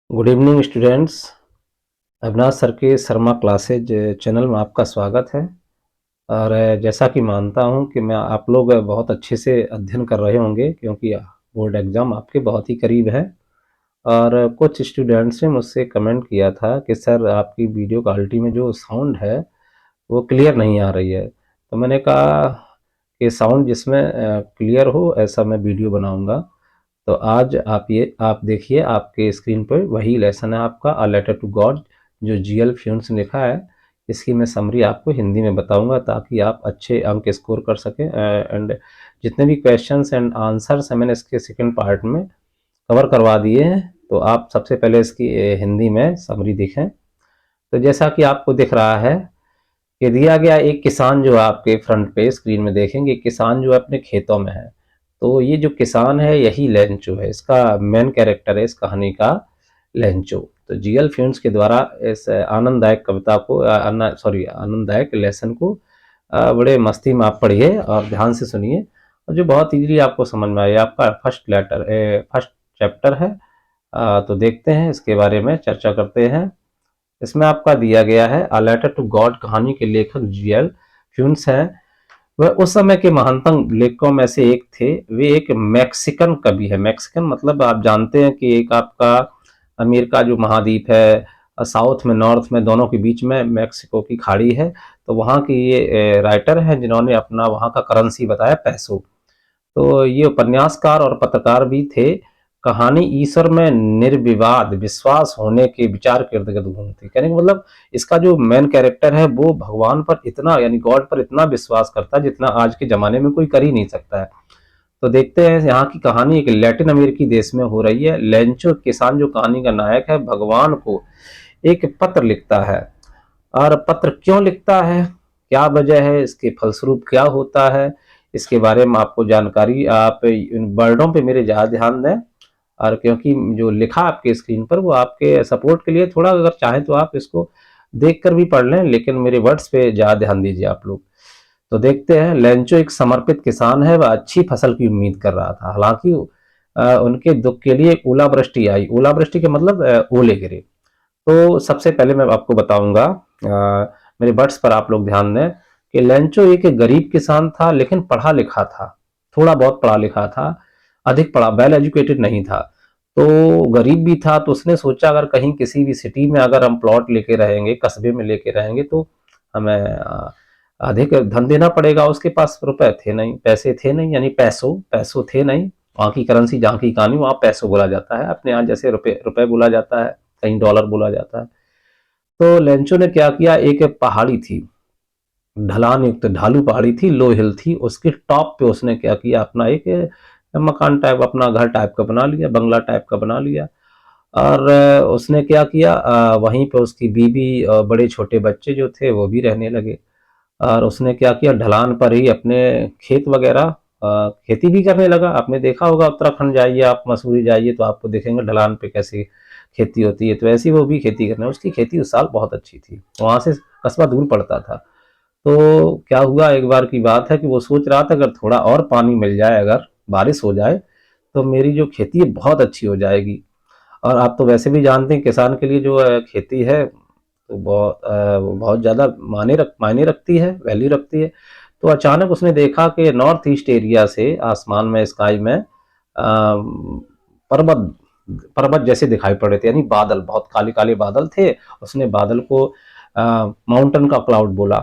Good evening students. Avinash sir के Sharma classes channel में आपका स्वागत है। और जैसा कि मानता हूं कि मैं आप लोग बहुत अच्छे से अध्ययन कर रहे होंगे, क्योंकि बोर्ड एग्ज़ाम आपके बहुत ही करीब है। और कुछ स्टूडेंट्स ने मुझसे कमेंट किया था कि सर आपकी वीडियो क्वालिटी में जो साउंड है वो क्लियर नहीं आ रही है। तो मैंने कहा कि साउंड जिसमें क्लियर हो ऐसा मैं वीडियो बनाऊंगा। तो आज आप देखिए, आपके स्क्रीन पर वही लेसन है आपका, अ लेटर टू गॉड, जो जीएल फ्यून्स ने लिखा है। इसकी मैं समरी आपको हिंदी में बताऊंगा ताकि आप अच्छे अंक स्कोर कर सकें। एंड जितने भी क्वेश्चंस एंड आंसर्स हैं मैंने इसके सेकंड पार्ट में कवर करवा दिए हैं। तो आप सबसे पहले इसकी हिंदी में समरी देखें। तो जैसा कि आपको दिख रहा है कि दिया गया एक किसान जो आपके फ्रंट पे स्क्रीन में देखेंगे, किसान जो अपने खेतों में है। तो ये जो किसान है यही लेंचो है, इसका मेन कैरेक्टर है इस कहानी का, लेंचो। तो जीएल फ्यून्स के द्वारा इस आनंददायक कविता को आनंददायक लेसन को बड़े मस्ती में आप पढ़िए और ध्यान से सुनिए, और जो बहुत इजीली आपको समझ में आए। आपका फर्स्ट चैप्टर है। तो देखते हैं, इसके बारे में चर्चा करते हैं। इसमें आपका दिया गया है अ लेटर टू गॉड। कहानी के लेखक जीएल फ्यून्स हैं। वह उस समय के महानतम लेखकों में से एक थे। वे एक मैक्सिकन कवि है। मैक्सिकन मतलब आप जानते हैं कि एक आपका अमेरिका जो महाद्वीप है, साउथ में नॉर्थ में दोनों के बीच में मैक्सिको की खाड़ी है। तो वहाँ की ये राइटर हैं जिन्होंने अपना वहाँ का करेंसी बताया पैसो। तो ये उपन्यासकार और पत्रकार भी थे। कहानी ईश्वर में निर्विवाद विश्वास होने के विचार के इर्द गिर्द घूमती। कहने का मतलब इसका जो मेन कैरेक्टर है वो भगवान पर इतना यानी गॉड पर इतना विश्वास करता है जितना आज के जमाने में कोई कर ही नहीं सकता है। तो देखते हैं, यहाँ की कहानी एक लैटिन अमेरिकी देश में हो रही है। लेंचो किसान जो कहानी का नायक है, भगवान को एक पत्र लिखता है। और पत्र क्यों लिखता है, क्या वजह है, इसके फलस्वरूप क्या होता है, इसके बारे में आपको जानकारी आप इन वर्डों पे मेरे ज़्यादा ध्यान दें। और क्योंकि जो लिखा आपके स्क्रीन पर वो आपके सपोर्ट के लिए, थोड़ा अगर चाहें तो आप इसको देख कर भी पढ़ लें, लेकिन मेरे वर्ड्स पे ज़्यादा ध्यान दीजिए आप लोग। तो देखते हैं, लेंचो एक समर्पित किसान है। वह अच्छी फसल की उम्मीद कर रहा था। हालांकि उनके दुख के लिए ओलावृष्टि आई। ओलावृष्टि के मतलब ओले गिरे। तो सबसे पहले मैं आपको बताऊंगा, मेरे वर्ड्स पर आप लोग ध्यान दें, कि लेंचो एक गरीब किसान था लेकिन पढ़ा लिखा था। थोड़ा बहुत पढ़ा लिखा था, अधिक पढ़ा, वेल एजुकेटेड नहीं था। तो गरीब भी था, तो उसने सोचा अगर कहीं किसी भी सिटी में अगर हम प्लॉट लेके रहेंगे, कस्बे में लेके रहेंगे, तो हमें अधिक धन देना पड़ेगा। उसके पास रुपए थे नहीं, पैसे थे नहीं, यानी पैसों पैसों थे नहीं। वहाँ की करेंसी, जहाँ की कहानी, वहाँ पैसों बोला जाता है। अपने यहाँ जैसे रुपए रुपए बोला जाता है, कहीं डॉलर बोला जाता है। तो लेंचो ने क्या किया, एक पहाड़ी थी, ढलान युक्त ढालू पहाड़ी थी, लो हिल थी। उसके टॉप पे उसने क्या किया, अपना एक मकान टाइप, अपना घर टाइप का बना लिया, बंगला टाइप का बना लिया। और उसने क्या किया, वहीं पे उसकी बीवी और बड़े छोटे बच्चे जो थे वो भी रहने लगे। और उसने क्या किया, ढलान पर ही अपने खेत वगैरह खेती भी करने लगा। आपने देखा होगा, उत्तराखंड जाइए आप, मसूरी जाइए, तो आपको देखेंगे ढलान पे कैसी खेती होती है। तो ऐसी वो भी खेती करने, उसकी खेती उस साल बहुत अच्छी थी। वहां से कस्बा दूर पड़ता था। तो क्या हुआ, एक बार की बात है कि वो सोच रहा था अगर थोड़ा और पानी मिल जाए, अगर बारिश हो जाए, तो मेरी जो खेती है बहुत अच्छी हो जाएगी। और आप तो वैसे भी जानते हैं किसान के लिए जो खेती है तो बहुत ज़्यादा मायने रखती है, वैल्यू रखती है। तो अचानक उसने देखा कि नॉर्थ ईस्ट एरिया से आसमान में, स्काई में पर्वत पर्वत जैसे दिखाई पड़ रहे थे, यानी बादल, बहुत काले काले बादल थे। उसने बादल को माउंटेन का क्लाउड बोला।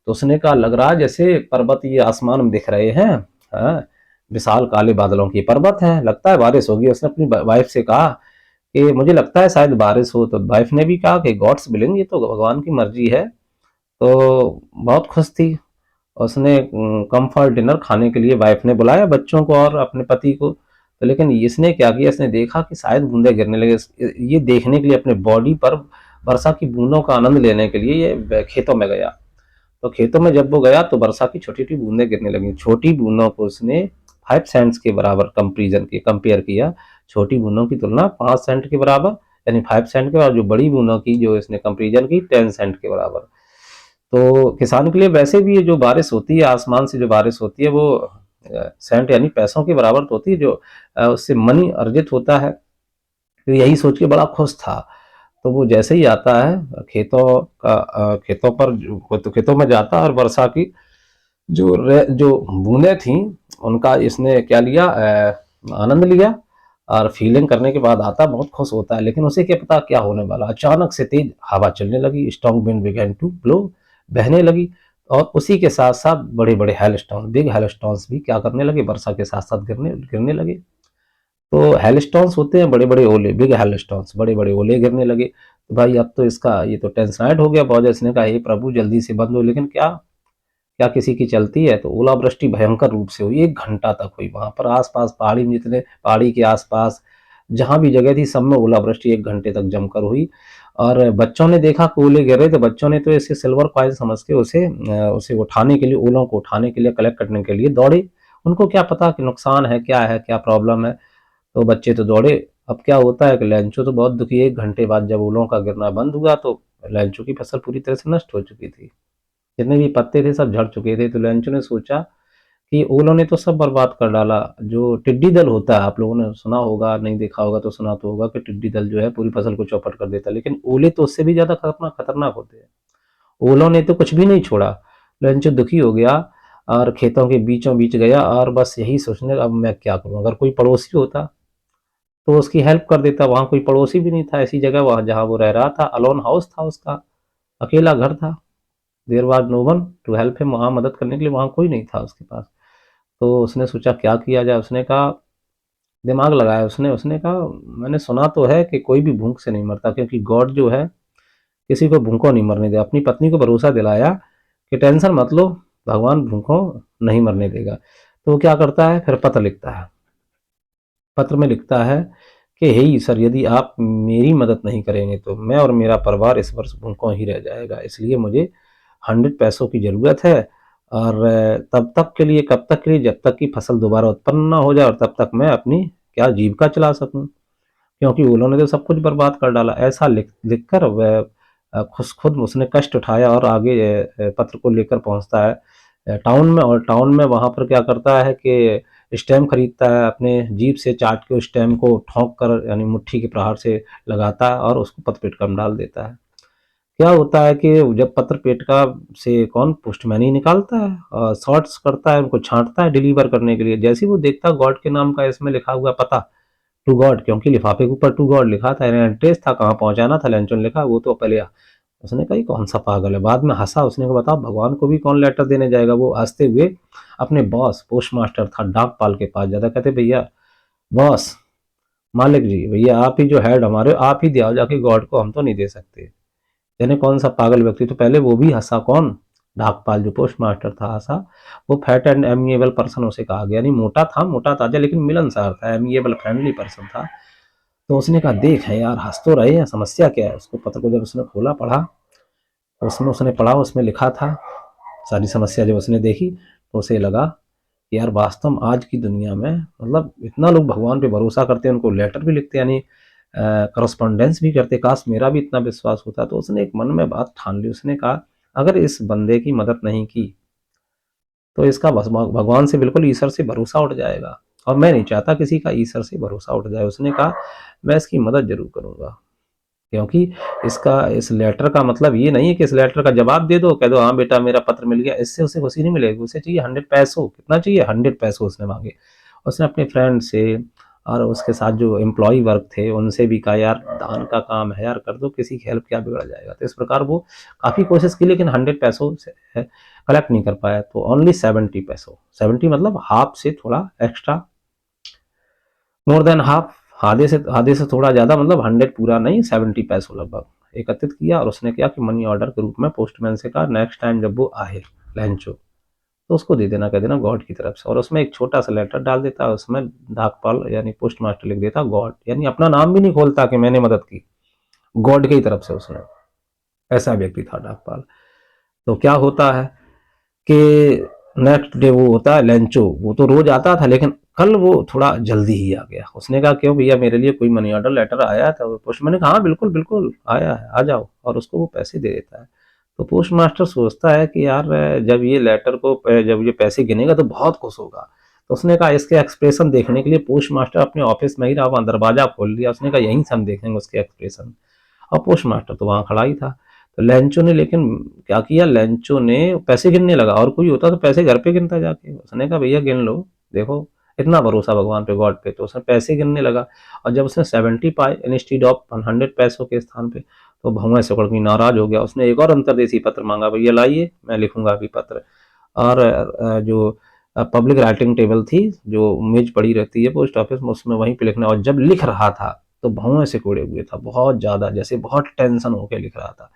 तो उसने कहा लग रहा है जैसे पर्वत ये आसमान में दिख रहे हैं, हाँ, विशाल काले बादलों की पर्वत है, लगता है बारिश होगी। उसने अपनी वाइफ से कहा कि मुझे लगता है शायद बारिश हो। तो वाइफ ने भी कहा कि गॉड्स विलिंग, ये तो भगवान की मर्जी है। तो बहुत खुश थी। उसने कम्फर्ट डिनर खाने के लिए वाइफ ने बुलाया बच्चों को और अपने पति को। तो लेकिन इसने क्या किया, इसने देखा कि शायद बूंदे गिरने लगे। ये देखने के लिए, अपने बॉडी पर वर्षा की बूंदों का आनंद लेने के लिए ये खेतों में गया। तो खेतों में जब वो गया तो वर्षा की छोटी छोटी बूंदें गिरने लगी। छोटी बूंदों को उसने 5 सेंट्स के बराबर कंपेयर किया। छोटी बूंदों की तुलना 5 सेंट के बराबर, यानी 5 सेंट के, और जो बड़ी बूंदों की जो इसने कंपेरिजन की 10 सेंट के बराबर। तो किसान के लिए वैसे भी ये जो बारिश होती है, आसमान से जो बारिश होती है, वो सेंट यानी पैसों के बराबर तो होती है, जो उससे मनी अर्जित होता है। तो यही सोच के बड़ा खुश था। तो वो जैसे ही आता है खेतों पर, तो खेतों में जाता है और वर्षा की जो बूंदें थी उनका इसने क्या लिया, आनंद लिया। और फीलिंग करने के बाद आता, बहुत खुश होता है। लेकिन उसे क्या पता क्या होने वाला। अचानक से तेज हवा चलने लगी, strong wind begin to blow, बहने लगी। और उसी के साथ साथ बड़े बड़े हेलस्टोन, बिग हेलस्टोन्स भी क्या करने लगे, वर्षा के साथ साथ गिरने गिरने लगे। तो हेलस्टोन्स होते हैं बड़े बड़े ओले, बिग हेलस्टोन्स, बड़े बड़े ओले गिरने लगे। तो भाई अब तो इसका ये तो टेंशनाइट हो गया बहुत। इसने कहा हे प्रभु जल्दी से बंद हो। लेकिन क्या क्या किसी की चलती है। तो ओलावृष्टि भयंकर रूप से हुई, 1 घंटा तक हुई। वहां पर आसपास पहाड़ी में, जितने पहाड़ी के आसपास जहां भी जगह थी सब में ओलावृष्टि 1 घंटे तक जमकर हुई। और बच्चों ने देखा कि ओले गिर रहे, तो बच्चों ने तो इसे सिल्वर कॉइन समझ के उसे उठाने के लिए, ओलों को उठाने के लिए, कलेक्ट करने के लिए दौड़े। उनको क्या पता कि नुकसान है, क्या प्रॉब्लम है। तो बच्चे तो दौड़े। अब क्या होता है कि लैंचो तो बहुत दुखी है। 1 घंटे बाद जब ओलों का गिरना बंद हुआ तो लैंचो की फसल पूरी तरह से नष्ट हो चुकी थी। जितने भी पत्ते थे सब झड़ चुके थे। तो लैंचो ने सोचा कि ओलों ने तो सब बर्बाद कर डाला। जो टिड्डी दल होता है, आप लोगों ने सुना होगा, नहीं देखा होगा तो सुना तो होगा कि टिड्डी दल जो है पूरी फसल को चौपट कर देता है। लेकिन ओले तो उससे भी ज्यादा खतरनाक खतरनाक होते हैं। ओलों ने तो कुछ भी नहीं छोड़ा। लंचो दुखी हो गया और खेतों के बीचों बीच गया और बस यही सोचने, अब मैं क्या करूं। अगर कोई पड़ोसी होता तो उसकी हेल्प कर देता। वहां कोई पड़ोसी भी नहीं था। ऐसी जगह वहां जहां वो रह रहा था, अलोन हाउस था उसका, अकेला घर था। There was no one to help him. वहां मदद करने के लिए वहां कोई नहीं था उसके पास। तो उसने सोचा क्या किया जाए। उसने कहा, दिमाग लगाया उसने। उसने कहा मैंने सुना तो है कि कोई भी भूख से नहीं मरता, क्योंकि गॉड जो है किसी को भूखों नहीं मरने दे। अपनी पत्नी को भरोसा दिलाया कि टेंशन मत लो, भगवान भूखों नहीं मरने देगा। तो वो क्या करता है, फिर पत्र लिखता है। पत्र में लिखता है कि हे ईश्वर, यदि आप मेरी मदद नहीं करेंगे तो मैं और मेरा परिवार इस वर्ष भूखों ही रह जाएगा। इसलिए मुझे 100 पैसों की ज़रूरत है। और तब तक के लिए, कब तक के लिए, जब तक कि फसल दोबारा उत्पन्न ना हो जाए और तब तक मैं अपनी क्या जीविका चला सकूं। क्योंकि उन्होंने तो सब कुछ बर्बाद कर डाला। ऐसा लिख कर वह खुद उसने कष्ट उठाया और आगे पत्र को लेकर पहुंचता है टाउन में। और टाउन में वहां पर क्या करता है कि स्टैम्प खरीदता है। अपने जीप से चाट के उस स्टैम्प को ठोंक कर, यानी मुट्ठी के प्रहार से लगाता है और उसको पत्र पेटिका में डाल देता है। क्या होता है कि जब पत्र पेटिका से कौन, पोस्टमैन ही निकालता है और शॉर्ट्स करता है, उनको छांटता है डिलीवर करने के लिए। जैसे ही वो देखता है गॉड के नाम का इसमें लिखा हुआ पता, टू गॉड, क्योंकि लिफाफे के ऊपर टू गॉड लिखा था, एड्रेस था, कहाँ पहुंचाना था, लैंचन लिखा, वो तो पहले उसने कहा कौन सा पागल है। बाद में हंसा। उसने कहा बताओ भगवान को भी कौन लेटर देने जाएगा। वो हंसते हुए अपने बॉस, पोस्ट मास्टर था डाकपाल के पास जाता, कहते भैया, बॉस, मालिक जी, भैया आप ही जो हेड हमारे, आप ही दिया जाके गॉड को, हम तो नहीं दे सकते। यानी कौन सा पागल व्यक्ति। तो पहले वो भी हंसा, कौन, ढाकपाल जो पोस्ट मास्टर था, हंसा। वो फैट एंड एमिएबल पर्सन उसे कहा गया, नहीं मोटा था, मोटा ताजा, लेकिन मिलनसार था, एमिएबल फ्रेंडली पर्सन था। तो उसने कहा देख है यार, हंस तो रहे हैं, समस्या क्या है। उसको पत्र को जब उसने खोला, पढ़ा, तो उसमें उसने पढ़ा, उसमें लिखा था सारी समस्या। जब उसने देखी तो उसे लगा कि यार वास्तव में आज की दुनिया में, मतलब इतना लोग भगवान पे भरोसा करते हैं, उनको लेटर भी लिखते हैं, यानी करस्पॉन्डेंस भी करते। काश मेरा भी इतना विश्वास होता। तो उसने एक मन में बात ठान ली। उसने कहा अगर इस बंदे की मदद नहीं की तो इसका भगवान से, बिल्कुल ईश्वर से भरोसा उठ जाएगा। और मैं नहीं चाहता किसी का ईश्वर से भरोसा उठ जाए। उसने कहा मैं इसकी मदद जरूर करूंगा, क्योंकि इसका, इस लेटर का मतलब ये नहीं है कि इस लेटर का जवाब दे दो, कह दो हाँ बेटा मेरा पत्र मिल गया। इससे उसे खुशी नहीं मिलेगी। उसे चाहिए 100 पैसों। कितना चाहिए, 100 पैसों उसने मांगे। उसने अपने फ्रेंड से और उसके साथ जो एम्प्लॉय वर्क थे उनसे भी कहा यार दान का काम है यार, कर दो, किसी की हेल्प क्या बिगड़ जाएगा। तो इस प्रकार वो काफ़ी कोशिश की, लेकिन 100 पैसों से कलेक्ट नहीं कर पाया। तो ओनली 70 पैसों, 70 मतलब हाफ से थोड़ा एक्स्ट्रा, मोर देन हाफ, आधे से थोड़ा ज़्यादा, मतलब 100 पूरा नहीं, 70 पैसों लगभग एकत्रित किया। और उसने क्या कि मनी ऑर्डर के रूप में पोस्टमैन से कहा नेक्स्ट टाइम जब वो आए लैंचो, तो उसको दे देना, कह देना गॉड की तरफ से। और उसमें एक छोटा सा लेटर डाल देता, उसमें डाकपाल यानी पोस्ट मास्टर लिख देता गॉड, यानी अपना नाम भी नहीं खोलता कि मैंने मदद की, गॉड की तरफ से उसने। ऐसा व्यक्ति था डाकपाल। तो क्या होता है कि नेक्स्ट डे वो होता है लैंचो, वो तो रोज आता था, लेकिन कल वो थोड़ा जल्दी ही आ गया। उसने कहा क्यों भैया, मेरे लिए कोई मनी ऑर्डर लेटर आया था। पोस्टमैन ने कहा हाँ बिल्कुल बिल्कुल आया है, आ जाओ। और उसको वो पैसे दे देता है। तो पोस्ट मास्टर सोचता है कि यार जब ये लेटर को, जब ये पैसे गिनेगा तो बहुत खुश होगा। तो उसने कहा इसके एक्सप्रेशन देखने के लिए पोस्ट मास्टर अपने ऑफिस में ही रहा, वहाँ दरवाजा खोल दिया। उसने कहा यहीं से हम देखेंगे उसके एक्सप्रेशन। और पोस्ट मास्टर तो वहाँ खड़ा ही था। तो लेंचो ने लेकिन क्या किया, लेंचो ने पैसे गिनने लगा, और कोई होता तो पैसे घर पे गिनता जाके। उसने कहा भैया गिन लो, देखो इतना भरोसा भगवान पे, गॉड पे। तो उसने पैसे गिनने लगा, और जब उसने 70 पाए इंस्टीड ऑफ 100 पैसों के स्थान पे, तो भगवान से कड़की नाराज हो गया। उसने एक और अंतर्देशी पत्र मांगा, भैया लाइए मैं लिखूंगा अभी पत्र। और जो पब्लिक राइटिंग टेबल थी, जो मेज पड़ी रहती है पोस्ट ऑफिस में, उसमें वहीं पे लिखना। और जब लिख रहा था तो भौं से कोड़े हुए था, बहुत ज्यादा, जैसे बहुत टेंशन होकर लिख रहा था।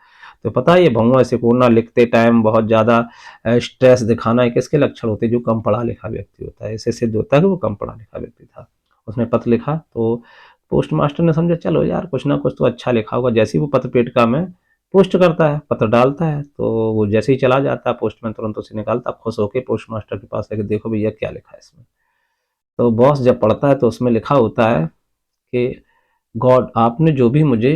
तो पता है ये भौं से कोड़ना, लिखते टाइम बहुत ज्यादा स्ट्रेस दिखाना, एक इसके लक्षण होते हैं। जो कम पढ़ा लिखा व्यक्ति होता है, इससे सिद्ध होता है कि वो कम पढ़ा लिखा व्यक्ति था। उसने पत्र लिखा तो पोस्ट मास्टर ने समझा चलो यार कुछ ना कुछ तो अच्छा लिखा होगा। जैसे ही वो पत्र पेटिका में पोस्ट करता है, पत्र डालता है, तो वो जैसे ही चला जाता है, पोस्टमैन तुरंत उसे निकालता, खुश होकर पोस्ट मास्टर के पास आके देखो भैया क्या लिखा है इसमें। तो बॉस जब पढ़ता है तो उसमें लिखा होता है कि गॉड, आपने जो भी मुझे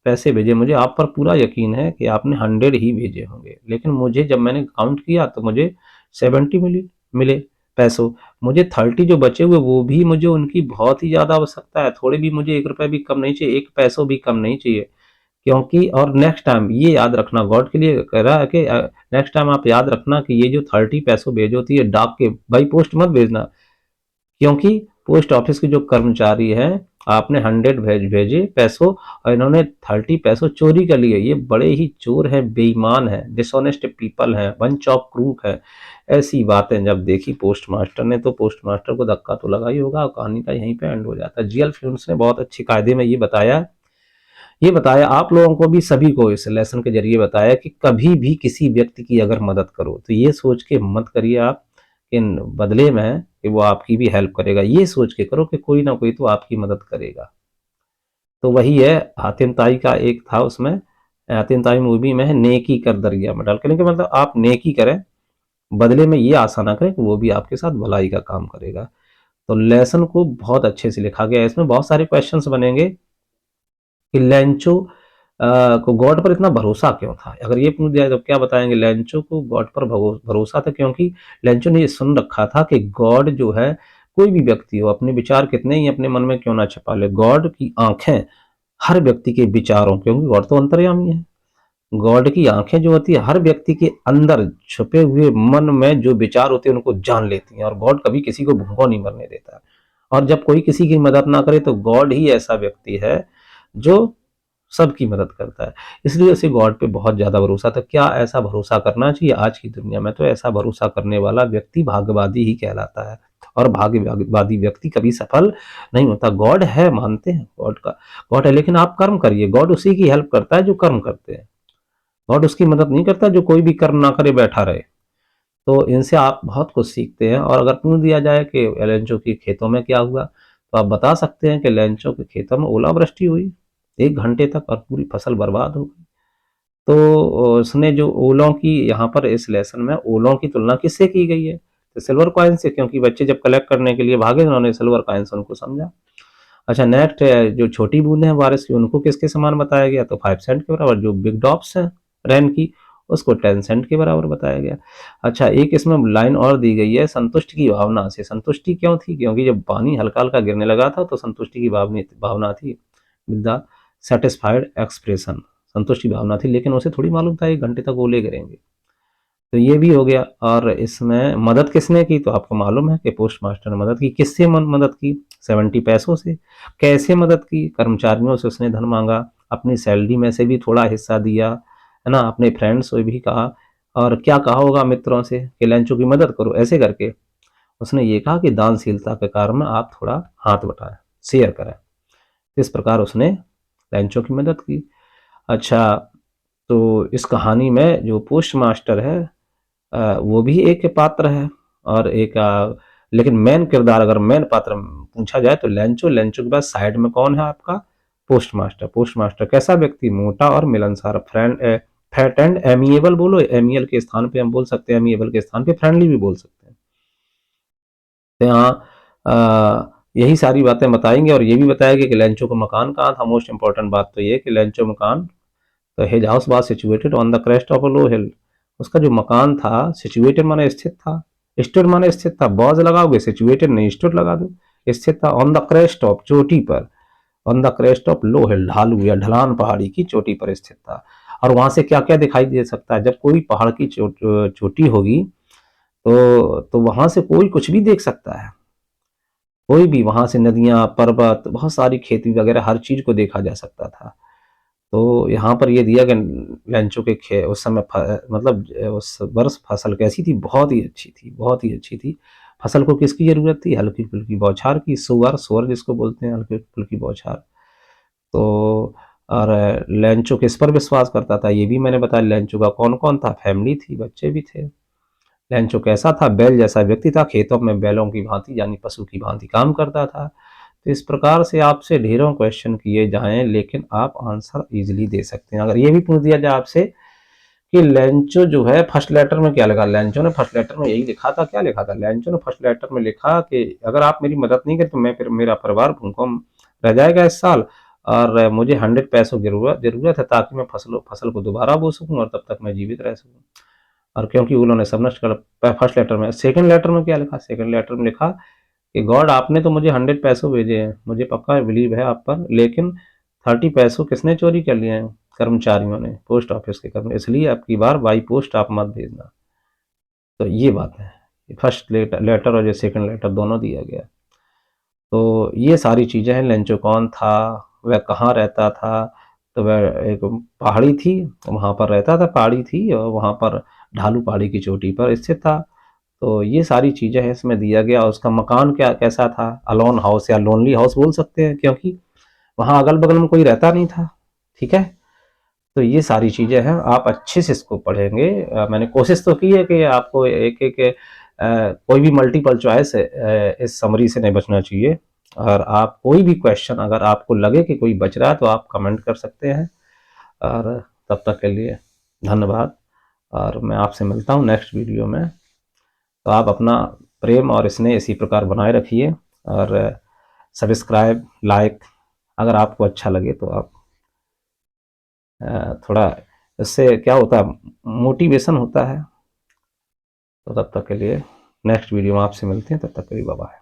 पैसे भेजे, मुझे आप पर पूरा यकीन है कि आपने 100 ही भेजे होंगे, लेकिन मुझे जब मैंने काउंट किया तो मुझे 70 मिले पैसों। मुझे 30 जो बचे हुए, वो भी मुझे उनकी बहुत ही ज्यादा आवश्यकता है। थोड़े भी मुझे 1 रुपए भी कम नहीं चाहिए, 1 पैसों भी कम नहीं चाहिए। क्योंकि और नेक्स्ट टाइम ये याद रखना, गॉड के लिए कह रहा है कि नेक्स्ट टाइम आप याद रखना कि ये जो 30 पैसों भेजो थी, ये डाक के भाई पोस्ट मत भेजना। क्योंकि पोस्ट ऑफिस के जो कर्मचारी हैं, आपने 100 भेजे पैसों, और इन्होंने 30 पैसों चोरी कर लिए। ये बड़े ही चोर हैं, बेईमान हैं, डिसऑनेस्ट पीपल हैं, बंच ऑफ क्रूक है। ऐसी बातें जब देखी पोस्ट मास्टर ने, तो पोस्ट मास्टर को धक्का तो लगा ही होगा, और कहानी का यहीं पे एंड हो जाता है। जीएल फ्यून्स ने बहुत अच्छी कायदे में ये बताया आप लोगों को भी, सभी को इस लेसन के जरिए बताया कि कभी भी किसी व्यक्ति की अगर मदद करो तो ये सोच के मत करिए आप इन बदले में कि वो आपकी भी हेल्प करेगा। ये सोच के करो कि कोई ना कोई तो आपकी मदद करेगा। तो वही है, हातिम ताई का एक था उसमें, हातिम ताई मूवी में है, नेकी कर दरिया में डाल। कहने का मतलब आप नेकी करें, बदले में ये आशा ना करें कि वो भी आपके साथ भलाई का काम करेगा। तो लेसन को बहुत अच्छे से लिखा गया है। इसमें बहुत सारे क्वेश्चंस बनेंगे कि लेंचो को गॉड पर इतना भरोसा क्यों था। अगर ये पूछ दिया तो क्या बताएंगे, लेंचो को गॉड पर भरोसा था क्योंकि लेंचो ने ये सुन रखा था कि गॉड जो है, कोई भी व्यक्ति हो अपने विचार कितने ही अपने मन में क्यों ना छिपा ले, गॉड की आंखें हर व्यक्ति के विचारों, क्योंकि गॉड तो अंतर्यामी है, गॉड की आंखें जो होती है हर व्यक्ति के अंदर छुपे हुए मन में जो विचार होते हैं उनको जान लेती हैं। और गॉड कभी किसी को भूखा नहीं मरने देता। और जब कोई किसी की मदद ना करे तो गॉड ही ऐसा व्यक्ति है जो सबकी मदद करता है। इसलिए उसे गॉड पे बहुत ज्यादा भरोसा था। क्या ऐसा भरोसा करना चाहिए आज की दुनिया में? तो ऐसा भरोसा करने वाला व्यक्ति भाग्यवादी ही कहलाता है, और भाग्यवादी व्यक्ति कभी सफल नहीं होता। गॉड है, मानते हैं गॉड है, लेकिन आप कर्म करिए। गॉड उसी की हेल्प करता है जो कर्म करते हैं, गॉड उसकी मदद नहीं करता जो कोई भी कर्म ना करे बैठा रहे। तो इनसे आप बहुत कुछ सीखते हैं। और अगर पूछ दिया जाए कि लेंचो के खेतों में क्या हुआ, तो आप बता सकते हैं कि लेंचो के खेतों में ओलावृष्टि हुई 1 घंटे तक, और पूरी फसल बर्बाद हो गई। तो उसने जो ओलों की, यहाँ पर इस लेसन में ओलों की तुलना किससे की गई है, तो सिल्वर कॉइन से, क्योंकि बच्चे जब कलेक्ट करने के लिए भागे उन्होंने सिल्वर कॉइन से उनको समझा। अच्छा, नेक्स्ट जो छोटी बूंदे हैं बारिश की, उनको किसके समान बताया गया, तो 5 सेंट के बराबर। जो बिग ड्रॉप्स हैं रेन की, उसको 10 सेंट के बराबर बताया गया। अच्छा, एक इसमें लाइन और दी गई है, संतुष्टि की भावना से। संतुष्टि क्यों थी, क्योंकि जब पानी हल्का हल्का गिरने लगा था तो संतुष्टि की भावना थी, विद द सेटिस्फाइड एक्सप्रेशन। संतुष्टि भावना थी, लेकिन उसे थोड़ी मालूम था 1 घंटे तक ओले गिरेंगे। तो ये भी हो गया। और इसमें मदद किसने की, तो आपको मालूम है कि पोस्ट मास्टर ने मदद की। किससे मदद की, 70 पैसों से। कैसे मदद की, कर्मचारियों से उसने धन मांगा, अपनी सैलरी में से भी थोड़ा हिस्सा दिया, है ना, अपने फ्रेंड्स से भी कहा। और क्या कहा होगा मित्रों से कि लंचों की मदद करो, ऐसे करके उसने ये कहा कि दानशीलता के कार्य में आप थोड़ा हाथ बटाएं, शेयर करें। इस प्रकार उसने लंचों की मदद की। अच्छा, तो इस कहानी में जो पोस्ट मास्टर है वो भी एक पात्र है, और एक लेकिन मेन किरदार, अगर मेन पात्र पूछा जाए तो लेंचो। लेंचो के बाद साइड में कौन है आपका, पोस्ट मास्टर। पोस्ट मास्टर कैसा व्यक्ति, मोटा और मिलनसार, फैट एंड एमिएबल, बोलो एमियल के स्थान पे हम बोल सकते हैं, एमिएबल के स्थान पे फ्रेंडली भी बोल सकते हैं। तो यहाँ यही सारी बातें बताएंगे, और ये भी बताएंगे कि लेंचो का मकान कहाँ था। मोस्ट इंपॉर्टेंट बात तो ये कि लेंचो मकान, तो his house was situated on the crest of a low hill. उसका जो मकान था, सिचुएटेड माने स्थित था, स्टूड माने स्थित था, बॉज लगाओगे, सिचुएटेड नहीं, स्टूड लगा दो। स्थित था ऑन द क्रेस्ट ऑफ, चोटी पर, on the crest of low hill, ढालू या ढलान पहाड़ी की चोटी पर स्थित था। और वहां से क्या क्या दिखाई दे सकता है, जब कोई पहाड़ की चोटी होगी तो वहां से कोई कुछ भी देख सकता है, कोई भी, वहां से नदियां, पर्वत, बहुत सारी खेती वगैरह हर चीज को देखा जा सकता था। तो यहाँ पर ये दिया कि लेंचो के उस समय मतलब उस वर्ष फसल कैसी थी, बहुत ही अच्छी थी, बहुत ही अच्छी थी। फसल को किसकी जरूरत थी, हल्की फुल्की बौछार की, सुअर, सुअर जिसको बोलते हैं, हल्की फुल्की बौछार। तो और लेंचो किस पर विश्वास करता था, ये भी मैंने बताया। लेंचो का कौन कौन था, फैमिली थी, बच्चे भी थे। लेंचो कैसा था, बैल जैसा व्यक्ति था, खेतों में बैलों की भांति यानी पशु की भांति काम करता था। तो इस प्रकार से आपसे ढेरों क्वेश्चन किए जाएं, लेकिन आप आंसर इजीली दे सकते हैं। अगर ये भी पूछ दिया जाए आपसे कि लेंचो जो है फर्स्ट लेटर में क्या लिखा, लेंचो ने फर्स्ट लेटर में यही लिखा था, क्या लिखा था, लेंचो ने फर्स्ट लेटर में लिखा कि अगर आप मेरी मदद नहीं करें तो मैं फिर मेरा परिवार भूखों रह जाएगा इस साल, और मुझे 100 पैसों की जरूरत है ताकि मैं फसल को दोबारा बो सकूं और तब तक मैं जीवित रह सकूं। और क्योंकि उन्होंने सब नष्ट कर, फर्स्ट लेटर में, सेकंड लेटर में क्या लिखा, सेकंड लेटर में लिखा कि गॉड आपने तो मुझे 100 पैसों भेजे हैं, मुझे पक्का बिलीव है आप पर, लेकिन 30 पैसों किसने चोरी कर लिए हैं, कर्मचारियों ने, पोस्ट ऑफिस के कर्मचारी, इसलिए आपकी बार बाई पोस्ट आप मत भेजना। तो ये बात है, फर्स्ट लेटर और जो सेकंड लेटर दोनों दिया गया। तो ये सारी चीज़ें हैं। लेंचो कौन था, वह कहाँ रहता था, तो वह एक पहाड़ी थी, वहाँ पर रहता था, पहाड़ी थी और वहाँ पर ढालू पहाड़ी की चोटी पर स्थित था। तो ये सारी चीज़ें हैं इसमें दिया गया। उसका मकान क्या कैसा था, अलोन हाउस या लोनली हाउस बोल सकते हैं, क्योंकि वहाँ अगल बगल में कोई रहता नहीं था। ठीक है, तो ये सारी चीज़ें हैं, आप अच्छे से इसको पढ़ेंगे। मैंने कोशिश तो की है कि आपको एक एक कोई भी मल्टीपल चॉइस इस समरी से नहीं बचना चाहिए। और आप कोई भी क्वेश्चन अगर आपको लगे कि कोई बच रहा है तो आप कमेंट कर सकते हैं। और तब तक के लिए धन्यवाद, और मैं आपसे मिलता हूँ नेक्स्ट वीडियो में। तो आप अपना प्रेम और स्नेह इसी प्रकार बनाए रखिए, और सब्सक्राइब, लाइक, अगर आपको अच्छा लगे तो आप थोड़ा, इससे क्या होता है, मोटिवेशन होता है। तो तब तक के लिए नेक्स्ट वीडियो में आपसे मिलते हैं, तब तक के लिए बाय बाय।